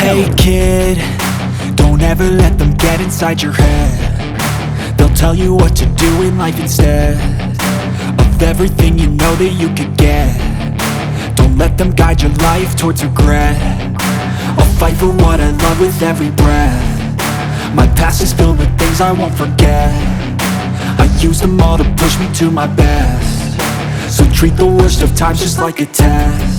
Hey kid, don't ever let them get inside your head. They'll tell you what to do in life instead of everything you know that you could get. Don't let them guide your life towards regret. I'll fight for what I love with every breath. My past is filled with things I won't forget. I use them all to push me to my best. So treat the worst of times just like a test.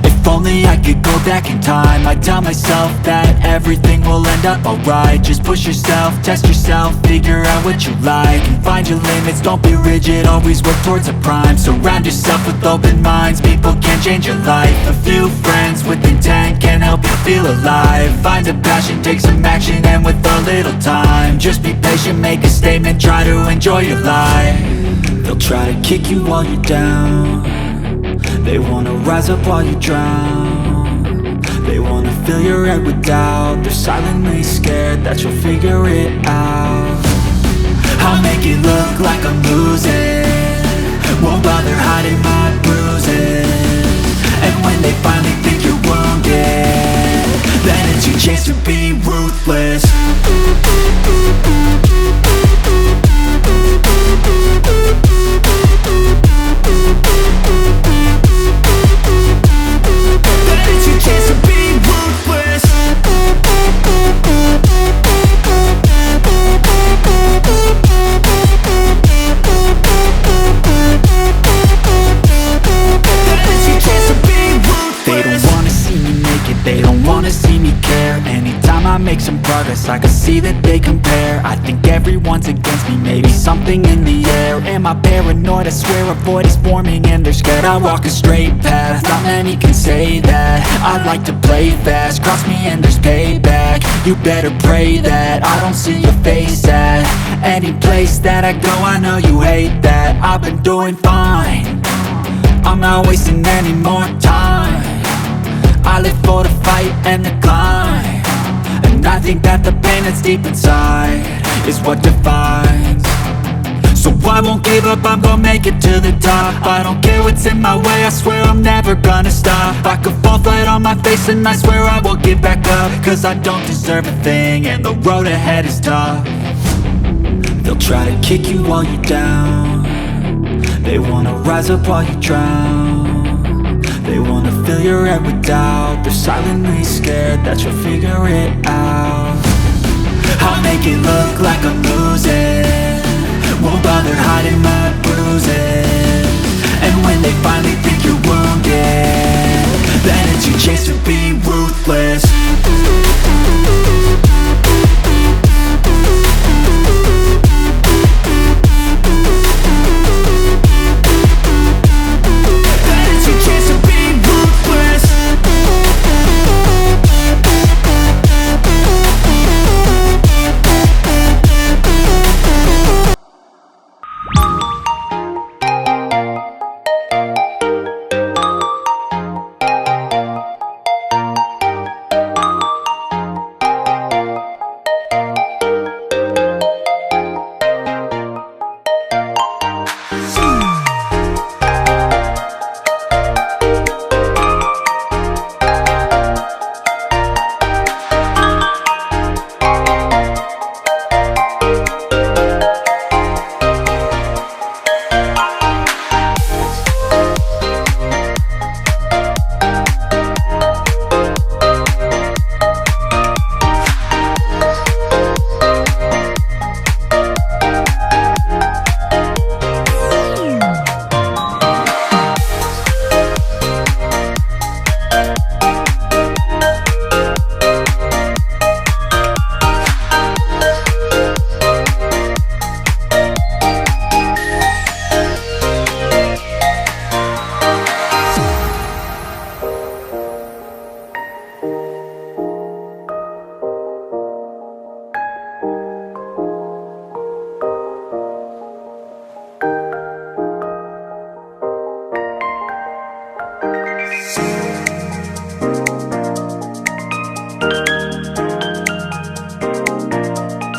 If only I could go back in time, I'd tell myself that everything will end up alright. Just push yourself, test yourself, figure out what you like, and find your limits, don't be rigid, always work towards a prime. Surround yourself with open minds, people can change your life. A few friends with intent can help you feel alive. Find a passion, take some action, and with a little time, just be patient, make a statement, try to enjoy your life. They'll try to kick you while you're down. They wanna rise up while you drown. They wanna fill your head with doubt. They're silently scared that you'll figure it out. I'll make it look like I'm losing, won't bother hiding my bruises. And when they finally think you're wounded, then it's your chance to be ruthless. They don't wanna see me care. Anytime I make some progress, I can see that they compare. I think everyone's against me, maybe something in the air. Am I paranoid? I swear a void is forming and they're scared. I walk a straight path, not many can say that. I like to play fast, cross me and there's payback. You better pray that I don't see your face at any place that I go. I know you hate that. I've been doing fine, I'm not wasting any more time. I live for the fight and the climb, and I think that the pain that's deep inside is what defines. So I won't give up, I'm gonna make it to the top. I don't care what's in my way, I swear I'm never gonna stop. I could fall flat on my face and I swear I will get back up, cause I don't deserve a thing and the road ahead is tough. They'll try to kick you while you're down, they wanna rise up while you drown. They wanna fill your head with doubt, they're silently scared that you'll figure it out. I'll make it look like I'm losing, won't bother hiding my bruises. And when they finally think you're wounded, then it's your chance to be ruthless.